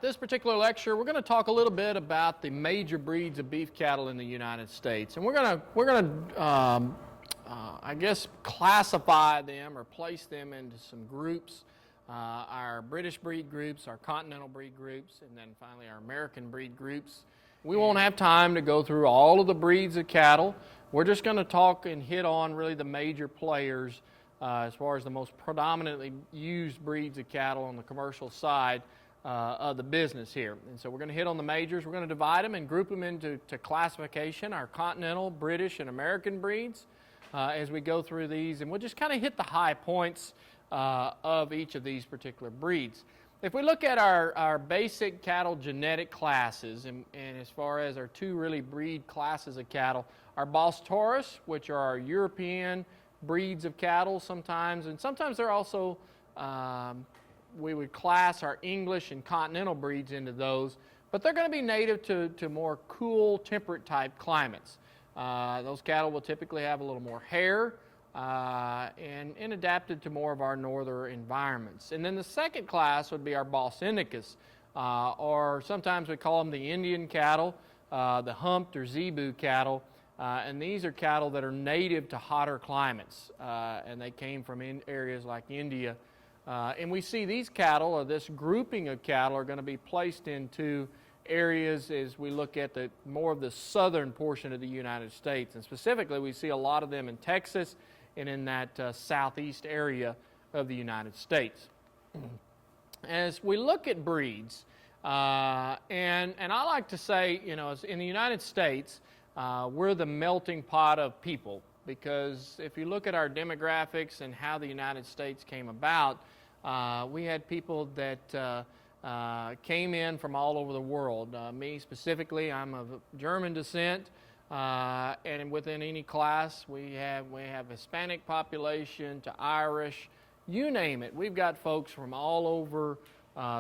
this particular lecture, we're going to talk a little bit about the major breeds of beef cattle in the United States. And we're going to I guess, classify them or place them into some groups, our British breed groups, our continental breed groups, and then finally our American breed groups. We won't have time to go through all of the breeds of cattle. We're just going to talk and hit on really the major players as far as the most predominantly used breeds of cattle on the commercial side of the business here. And so we're going to hit on the majors. We're going to divide them and group them into classification, our continental, British, and American breeds as we go through these. And we'll just kind of hit the high points of each of these particular breeds. If we look at our basic cattle genetic classes, and as far as our two really breed classes of cattle, our Boss Taurus, which are our European breeds of cattle sometimes, and sometimes they're also, we would class our English and continental breeds into those, but they're going to be native to more cool, temperate type climates. Those cattle will typically have a little more hair and adapted to more of our northern environments. And then the second class would be our Bos Indicus, or sometimes we call them the Indian cattle, the humped or zebu cattle. And these are cattle that are native to hotter climates, and they came from areas like India. And we see these cattle, or this grouping of cattle, are going to be placed into areas as we look at more of the southern portion of the United States. And specifically, we see a lot of them in Texas and in that southeast area of the United States. As we look at breeds, and I like to say, you know, in the United States, we're the melting pot of people, because if you look at our demographics and how the United States came about, we had people that came in from all over the world. Me specifically, I'm of German descent, and within any class we have Hispanic population to Irish, you name it. We've got folks from all over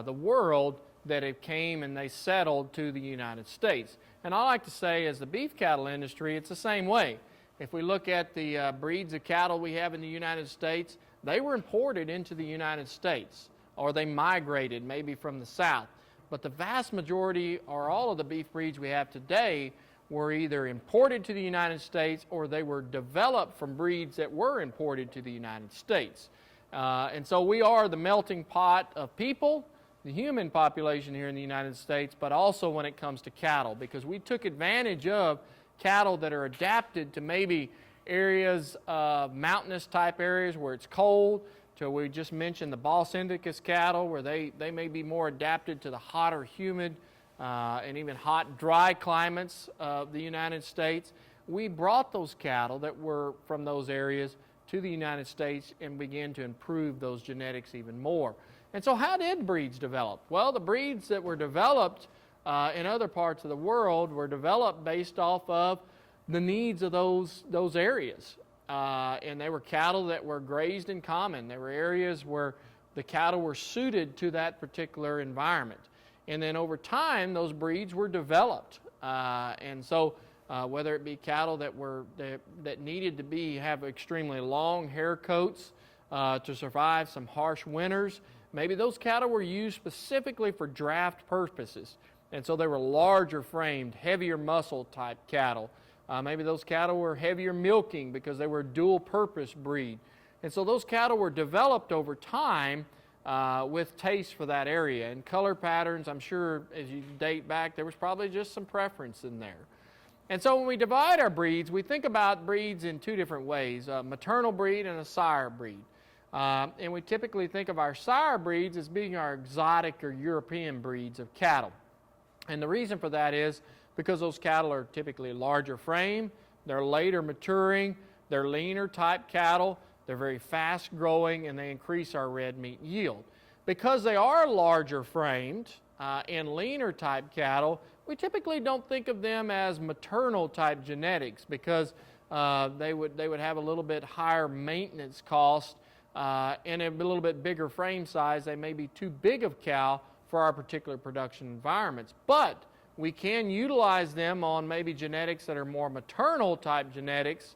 the world that have came and they settled to the United States. And I like to say, as the beef cattle industry, it's the same way. If we look at the breeds of cattle we have in the United States, they were imported into the United States, or they migrated maybe from the south. But the vast majority, or all of the beef breeds we have today, were either imported to the United States or they were developed from breeds that were imported to the United States. And so we are the melting pot of people, the human population here in the United States, but also when it comes to cattle, because we took advantage of cattle that are adapted to maybe areas of mountainous type areas where it's cold, to we just mentioned the Bos Indicus cattle, where they may be more adapted to the hotter, humid, and even hot, dry climates of the United States. We brought those cattle that were from those areas to the United States and began to improve those genetics even more. And so how did breeds develop? Well, the breeds that were developed in other parts of the world were developed based off of the needs of those areas. And they were cattle that were grazed in common. There were areas where the cattle were suited to that particular environment. And then over time, those breeds were developed. And so whether it be cattle that needed to have extremely long hair coats to survive some harsh winters, maybe those cattle were used specifically for draft purposes. And so they were larger framed, heavier muscle type cattle. Maybe those cattle were heavier milking because they were a dual purpose breed. And so those cattle were developed over time with taste for that area. And color patterns, I'm sure as you date back, there was probably just some preference in there. And so when we divide our breeds, we think about breeds in two different ways, a maternal breed and a sire breed. And we typically think of our sire breeds as being our exotic or European breeds of cattle. And the reason for that is because those cattle are typically larger frame, they're later maturing, they're leaner type cattle, they're very fast growing, and they increase our red meat yield. Because they are larger framed and leaner type cattle, we typically don't think of them as maternal type genetics, because they would have a little bit higher maintenance cost and a little bit bigger frame size. They may be too big of cow for our particular production environments. But we can utilize them on maybe genetics that are more maternal type genetics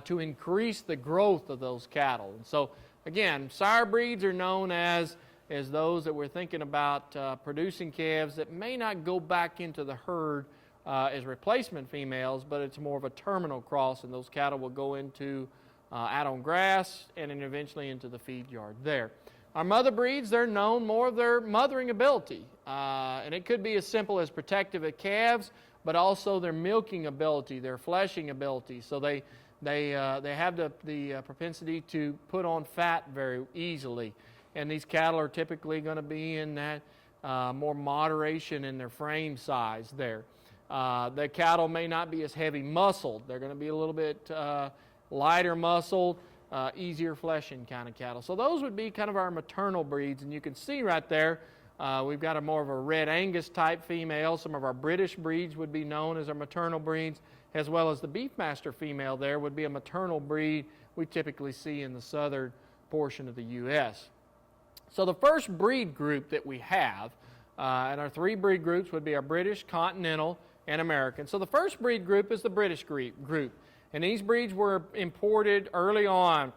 to increase the growth of those cattle. And so again, sire breeds are known as as those that we're thinking about producing calves that may not go back into the herd as replacement females, but it's more of a terminal cross, and those cattle will go into out on grass and then eventually into the feed yard there. Our mother breeds, they're known more of their mothering ability, and it could be as simple as protective of calves, but also their milking ability, their fleshing ability. So they have the propensity to put on fat very easily, and these cattle are typically going to be in that more moderation in their frame size there. The cattle may not be as heavy muscled. They're going to be a little bit lighter muscled, easier fleshing kind of cattle. So those would be kind of our maternal breeds, and you can see right there we've got a more of a red Angus type female. Some of our British breeds would be known as our maternal breeds, as well as the Beefmaster female there would be a maternal breed we typically see in the southern portion of the U.S. So the first breed group that we have, and our three breed groups would be our British, Continental, and American. So the first breed group is the British group, and these breeds were imported early on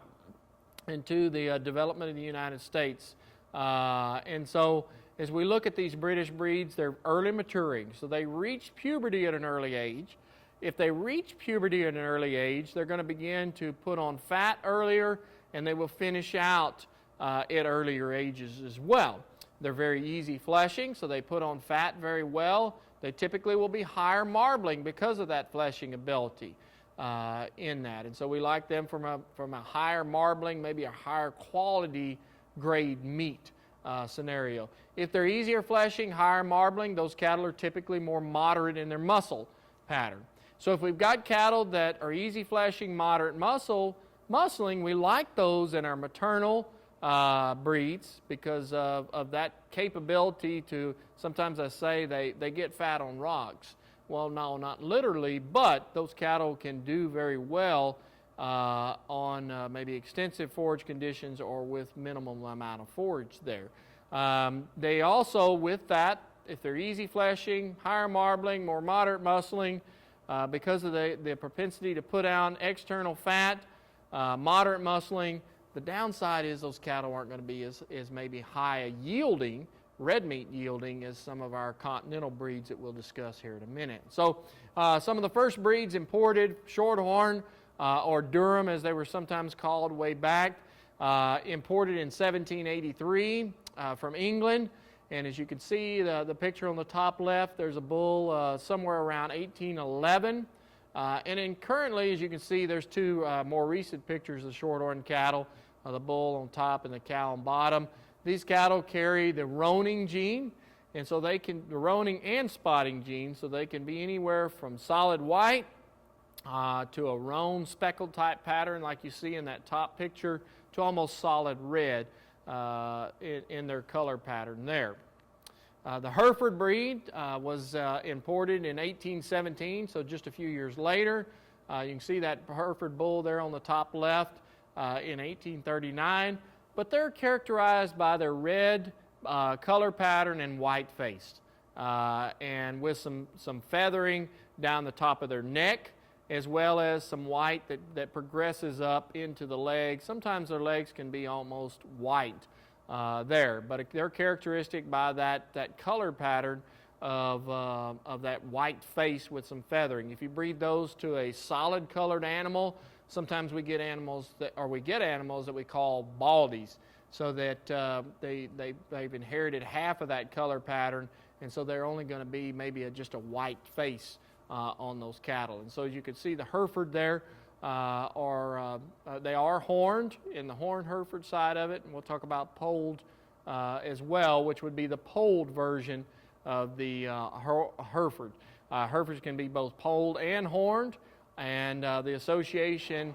into the development of the United States. And so as we look at these British breeds, they're early maturing, so they reach puberty at an early age. If they reach puberty at an early age, they're going to begin to put on fat earlier, and they will finish out at earlier ages as well. They're very easy fleshing, so they put on fat very well. They typically will be higher marbling because of that fleshing ability in that. And so we like them from a higher marbling, maybe a higher quality grade meat scenario. If they're easier fleshing, higher marbling, those cattle are typically more moderate in their muscle pattern. So if we've got cattle that are easy fleshing, moderate muscling, we like those in our maternal breeds because of that capability to, sometimes I say they get fat on rocks. Well, no, not literally, but those cattle can do very well on maybe extensive forage conditions or with minimum amount of forage there. They also, with that, if they're easy fleshing, higher marbling, more moderate muscling, because of the propensity to put on external fat, moderate muscling, the downside is those cattle aren't going to be as maybe high a yielding, red meat yielding, as some of our continental breeds that we'll discuss here in a minute. So some of the first breeds imported, Shorthorn or Durham as they were sometimes called way back, imported in 1783 from England. And as you can see, the picture on the top left, there's a bull somewhere around 1811. And then currently, as you can see, there's two more recent pictures of Shorthorn cattle, the bull on top and the cow on bottom. These cattle carry the roaning gene, and so they can, the roaning and spotting gene, so they can be anywhere from solid white to a roan speckled type pattern like you see in that top picture to almost solid red in their color pattern there. The Hereford breed was imported in 1817, so just a few years later. You can see that Hereford bull there on the top left in 1839, but they're characterized by their red color pattern and white face, and with some feathering down the top of their neck, as well as some white that progresses up into the legs. Sometimes their legs can be almost white there, but they're characteristic by that color pattern of that white face with some feathering. If you breed those to a solid colored animal, sometimes we get animals that we call baldies, so that they've inherited half of that color pattern, and so they're only going to be maybe just a white face on those cattle. And so as you can see, the Hereford there they are horned in the horned Hereford side of it, and we'll talk about polled as well, which would be the polled version of the Hereford. Herefords can be both polled and horned, and the association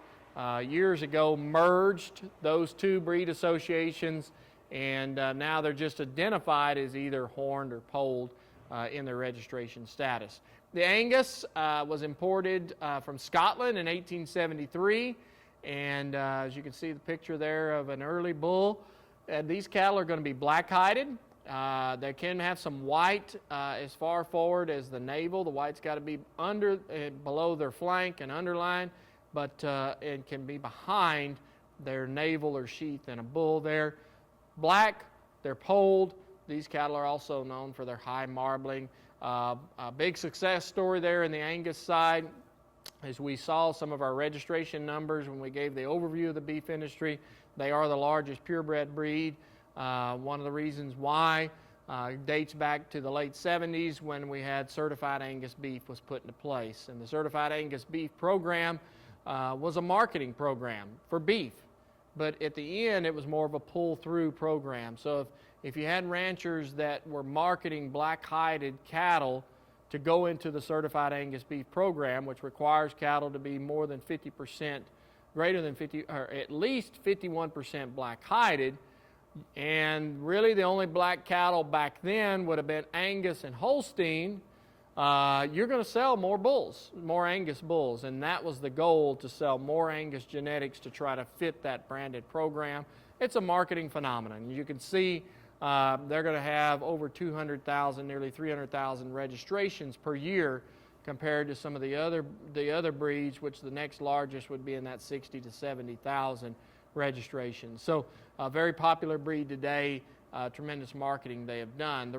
years ago merged those two breed associations, and now they're just identified as either horned or polled in their registration status. The Angus was imported from Scotland in 1873, and as you can see the picture there of an early bull, these cattle are going to be black-hided. They can have some white as far forward as the navel. The white's got to be below their flank and underline, but it can be behind their navel or sheath in a bull there. Black They're polled. These cattle are also known for their high marbling. A big success story there in the Angus side, as we saw some of our registration numbers when we gave the overview of the beef industry. They are the largest purebred breed. One of the reasons why dates back to the late 70s when we had certified Angus beef was put into place. And the certified Angus beef program was a marketing program for beef. But at the end, it was more of a pull-through program. So if you had ranchers that were marketing black-hided cattle to go into the certified Angus beef program, which requires cattle to be more than 50%, greater than 50, or at least 51% black-hided, and really the only black cattle back then would have been Angus and Holstein, you're going to sell more bulls, more Angus bulls, and that was the goal, to sell more Angus genetics to try to fit that branded program. It's a marketing phenomenon. You can see they're going to have over 200,000, nearly 300,000 registrations per year compared to some of the other breeds, which the next largest would be in that 60 to 70,000 registrations. So a very popular breed today, tremendous marketing they have done.